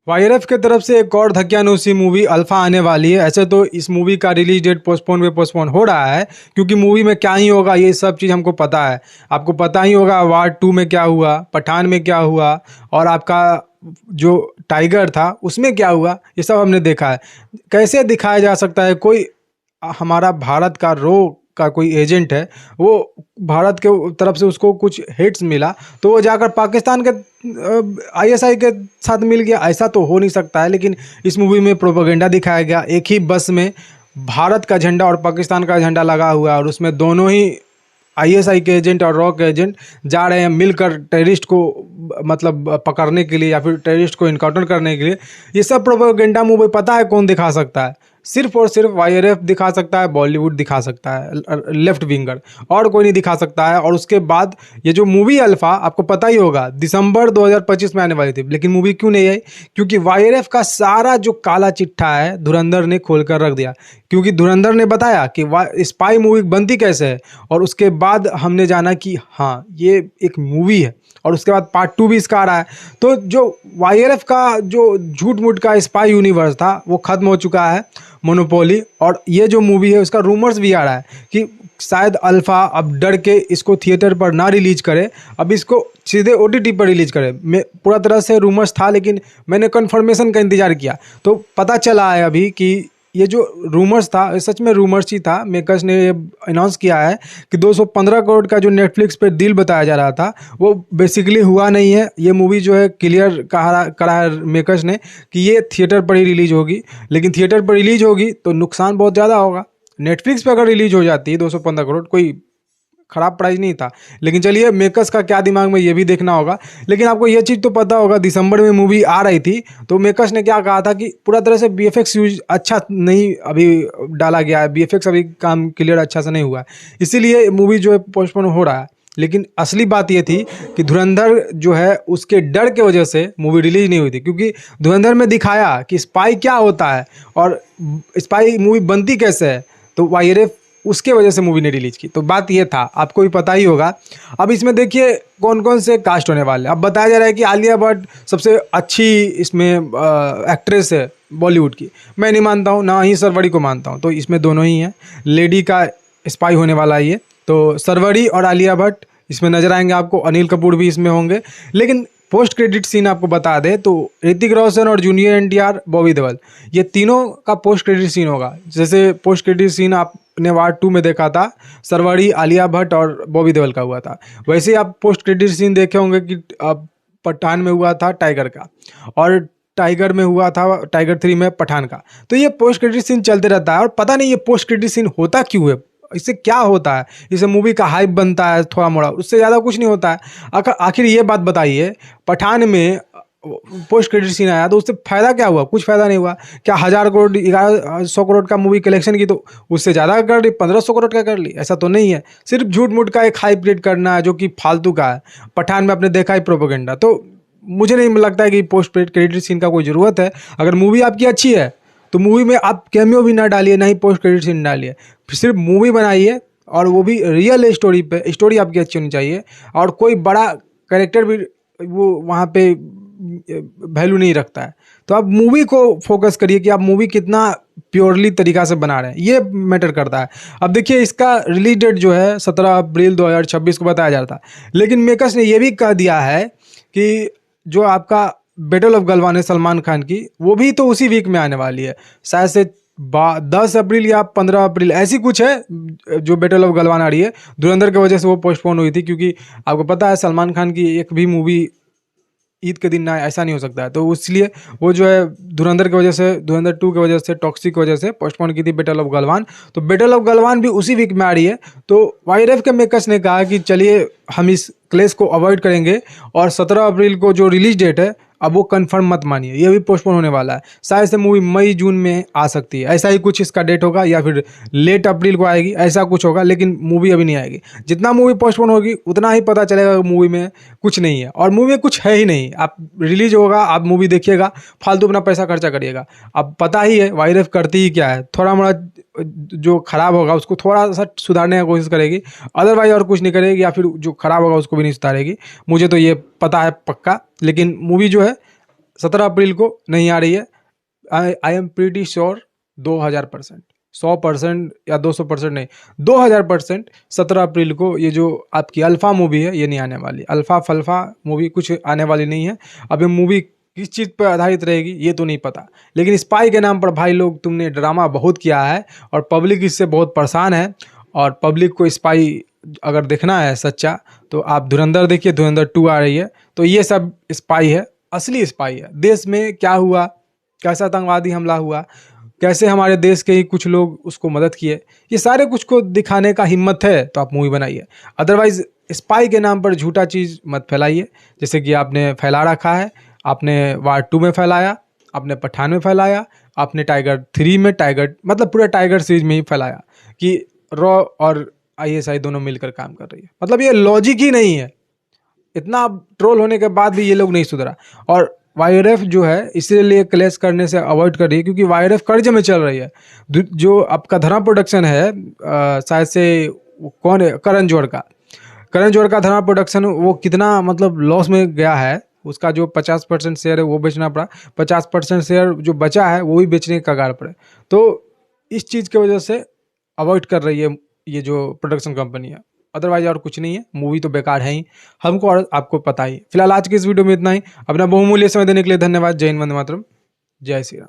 YRF की तरफ से एक और धक्यानुसी मूवी अल्फा आने वाली है। ऐसे तो इस मूवी का रिलीज डेट पोस्टपोन हो रहा है, क्योंकि मूवी में क्या ही होगा ये सब चीज़ हमको पता है। आपको पता ही होगा वार 2 में क्या हुआ, पठान में क्या हुआ, और आपका जो टाइगर था उसमें क्या हुआ, ये सब हमने देखा है। कैसे दिखाया जा सकता है कोई हमारा भारत का का कोई एजेंट है, वो भारत के तरफ से उसको कुछ हिट्स मिला तो वो जाकर पाकिस्तान के आईएसआई के साथ मिल गया? ऐसा तो हो नहीं सकता है। लेकिन इस मूवी में प्रोपेगेंडा दिखाया गया, एक ही बस में भारत का झंडा और पाकिस्तान का झंडा लगा हुआ है, और उसमें दोनों ही आईएसआई के एजेंट और रॉ के एजेंट जा रहे हैं मिलकर टेररिस्ट को मतलब पकड़ने के लिए या फिर टेररिस्ट को इनकाउंटर करने के लिए। ये सब प्रोपेगेंडा मूवी पता है कौन दिखा सकता है? सिर्फ और सिर्फ वाईआरएफ दिखा सकता है, बॉलीवुड दिखा सकता है, लेफ्ट विंगर, और कोई नहीं दिखा सकता है। और उसके बाद ये जो मूवी अल्फा, आपको पता ही होगा दिसंबर 2025 में आने वाली थी, लेकिन मूवी क्यों नहीं आई? क्योंकि वाईआरएफ का सारा जो काला चिट्ठा है धुरंधर ने खोल कर रख दिया। क्योंकि धुरंधर ने बताया कि स्पाई मूवी बनती कैसे है, और उसके बाद हमने जाना कि हाँ ये एक मूवी है, और उसके बाद पार्ट 2 भी इसका आ रहा है। तो जो वाईआरएफ का जो झूठ मूठ का स्पाई यूनिवर्स था वो खत्म हो चुका है, मोनोपोली। और ये जो मूवी है उसका रूमर्स भी आ रहा है कि शायद अल्फा अब डर के इसको थिएटर पर ना रिलीज करे, अब इसको सीधे ओटीटी पर रिलीज करे। मैं पूरा तरह से रूमर्स था, लेकिन मैंने कन्फर्मेशन का इंतज़ार किया तो पता चला है अभी कि ये जो रूमर्स था ये सच में रूमर्स ही था। मेकर्स ने अनाउंस किया है कि 215 करोड़ का जो नेटफ्लिक्स पे डील बताया जा रहा था वो बेसिकली हुआ नहीं है। ये मूवी जो है क्लियर करा है मेकर्स ने कि ये थिएटर पर ही रिलीज होगी, लेकिन थिएटर पर रिलीज होगी तो नुकसान बहुत ज़्यादा होगा। नेटफ्लिक्स पे अगर रिलीज हो जाती है 215 करोड़, कोई खराब प्राइस नहीं था। लेकिन चलिए मेकर्स का क्या दिमाग में ये भी देखना होगा। लेकिन आपको ये चीज़ तो पता होगा दिसंबर में मूवी आ रही थी तो मेकर्स ने क्या कहा था कि पूरा तरह से बीएफएक्स यूज अच्छा नहीं अभी डाला गया है, बीएफएक्स अभी काम क्लियर अच्छा से नहीं हुआ है, इसीलिए मूवी जो है पोस्टपोन हो रहा है। लेकिन असली बात ये थी कि धुरंधर जो है उसके डर के वजह से मूवी रिलीज नहीं हुई थी, क्योंकि धुरंधर में दिखाया कि स्पाई क्या होता है और स्पाई मूवी बनती कैसे है, तो वाईआरएफ उसके वजह से मूवी ने रिलीज की। तो बात ये था, आपको भी पता ही होगा। अब इसमें देखिए कौन कौन से कास्ट होने वाले हैं। अब बताया जा रहा है कि आलिया भट्ट सबसे अच्छी इसमें एक्ट्रेस है बॉलीवुड की। मैं नहीं मानता हूँ, ना ही सरवड़ी को मानता हूँ, तो इसमें दोनों ही हैं। लेडी का स्पाई होने वाला है ये, तो सरवड़ी और आलिया भट्ट इसमें नजर आएंगे आपको, अनिल कपूर भी इसमें होंगे। लेकिन पोस्ट क्रेडिट सीन आपको बता दें तो ऋतिक रोशन और जूनियर एनटीआर, बॉबी देओल, ये तीनों का पोस्ट क्रेडिट सीन होगा। जैसे पोस्ट क्रेडिट सीन आपने वार 2 में देखा था, सरवड़ी, आलिया भट्ट और बॉबी देओल का हुआ था, वैसे ही आप पोस्ट क्रेडिट सीन देखे होंगे कि पठान में हुआ था टाइगर का, और टाइगर में हुआ था टाइगर 3 में पठान का। तो ये पोस्ट क्रेडिट सीन चलते रहता है, और पता नहीं ये पोस्ट क्रेडिट सीन होता क्यों है, इससे क्या होता है? इससे मूवी का हाइप बनता है थोड़ा मोड़ा, उससे ज़्यादा कुछ नहीं होता है। आखिर ये बात बताइए, पठान में पोस्ट क्रेडिट सीन आया तो उससे फ़ायदा क्या हुआ? कुछ फ़ायदा नहीं हुआ। क्या 1000 करोड़ 1100 करोड़ का मूवी कलेक्शन की तो उससे ज़्यादा कर ली, 1500 करोड़ का कर ली? ऐसा तो नहीं है। सिर्फ झूठ मूठ का एक हाइप क्रिएट करना है जो कि फालतू का है। पठान में आपने देखा ही प्रोपेगेंडा। तो मुझे नहीं लगता है कि पोस्ट क्रेडिट सीन का कोई ज़रूरत है। अगर मूवी आपकी अच्छी है तो मूवी में आप कैमियो भी ना डालिए, ना ही पोस्ट क्रेडिट सीन डालिए, सिर्फ मूवी बनाइए, और वो भी रियल स्टोरी पे। स्टोरी आपकी अच्छी होनी चाहिए, और कोई बड़ा कैरेक्टर भी वो वहाँ पे वैल्यू नहीं रखता है। तो आप मूवी को फोकस करिए कि आप मूवी कितना प्योरली तरीका से बना रहे हैं, ये मैटर करता है। अब देखिए इसका रिलीज डेट जो है 17 अप्रैल 2026 को बताया जा रहा था, लेकिन मेकर्स ने ये भी कह दिया है कि जो आपका बैटल ऑफ गलवान है सलमान खान की, वो भी तो उसी वीक में आने वाली है। शायद से 10 अप्रैल या 15 अप्रैल ऐसी कुछ है जो बैटल ऑफ गलवान आ रही है। धुरंधर की वजह से वो पोस्टपोन हुई थी, क्योंकि आपको पता है सलमान खान की एक भी मूवी ईद के दिन ना, ऐसा नहीं हो सकता है। तो इसलिए वो जो है धुरंधर की वजह से, धुरंधर 2 की वजह से, टॉक्सिक की वजह से पोस्टपोन की थी बैटल ऑफ गलवान। तो बैटल ऑफ गलवान भी उसी वीक में आ रही है। तो वाईआरएफ के मेकर्स ने कहा कि चलिए हम इस क्लेश को अवॉइड करेंगे, और 17 अप्रैल को जो रिलीज डेट है अब वो कंफर्म मत मानिए, ये भी पोस्टपोन होने वाला है। शायद से मूवी मई जून में आ सकती है, ऐसा ही कुछ इसका डेट होगा, या फिर लेट अप्रैल को आएगी, ऐसा कुछ होगा। लेकिन मूवी अभी नहीं आएगी। जितना मूवी पोस्टपोन होगी उतना ही पता चलेगा कि मूवी में कुछ नहीं है, और मूवी में कुछ है ही नहीं। आप रिलीज होगा, आप मूवी देखिएगा, फालतू अपना पैसा खर्चा करिएगा। अब पता ही है वाईआरएफ करती ही क्या है, थोड़ा मोड़ा जो खराब होगा उसको थोड़ा सा सुधारने की कोशिश करेगी, अदरवाइज और कुछ नहीं करेगी, या फिर जो खराब होगा उसको भी नहीं सुधारेगी। मुझे तो ये पता है पक्का। लेकिन मूवी जो है 17 अप्रैल को नहीं आ रही है। आई एम प्रीटी श्योर 2000%, 100% या 200% नहीं, 2000% 17 अप्रैल को ये जो आपकी अल्फ़ा मूवी है ये नहीं आने वाली। अल्फ़ा फल्फा मूवी कुछ आने वाली नहीं है। अब ये मूवी किस चीज़ पर आधारित रहेगी ये तो नहीं पता, लेकिन स्पाई के नाम पर भाई लोग तुमने ड्रामा बहुत किया है और पब्लिक इससे बहुत परेशान है। और पब्लिक को स्पाई अगर देखना है सच्चा तो आप धुरंधर देखिए, धुरंधर 2 आ रही है। तो ये सब स्पाई है, असली स्पाई है। देश में क्या हुआ, कैसा आतंकवादी हमला हुआ, कैसे हमारे देश के ही कुछ लोग उसको मदद किए, ये सारे कुछ को दिखाने का हिम्मत है तो आप मूवी बनाइए। अदरवाइज स्पाई के नाम पर झूठा चीज़ मत फैलाइए, जैसे कि आपने फैला रखा है। आपने वार 2 में फैलाया, आपने पठान में फैलाया, आपने टाइगर 3 में, टाइगर मतलब पूरा टाइगर सीरीज में ही फैलाया कि रॉ और ISI दोनों मिलकर काम कर रही है। मतलब ये लॉजिक ही नहीं है। इतना ट्रोल होने के बाद भी ये लोग नहीं सुधरा। और YRF जो है इसीलिए क्लेश करने से अवॉइड कर रही है क्योंकि YRF कर्ज में चल रही है। जो आपका धर्मा प्रोडक्शन है, शायद से कौन है, करण जोहर का धर्मा प्रोडक्शन, वो कितना मतलब लॉस में गया है। उसका जो 50% शेयर है वो बेचना पड़ा, 50% शेयर जो बचा है वो भी बेचने के कगार पर है। तो इस चीज़ की वजह से अवॉइड कर रही है ये जो प्रोडक्शन कंपनी है। अदरवाइज और कुछ नहीं है, मूवी तो बेकार है ही हमको और आपको पता ही। फिलहाल आज की इस वीडियो में इतना ही। अपना बहुमूल्य समय देने के लिए धन्यवाद। जय हिंद, वंदे मातरम, जय श्री राम।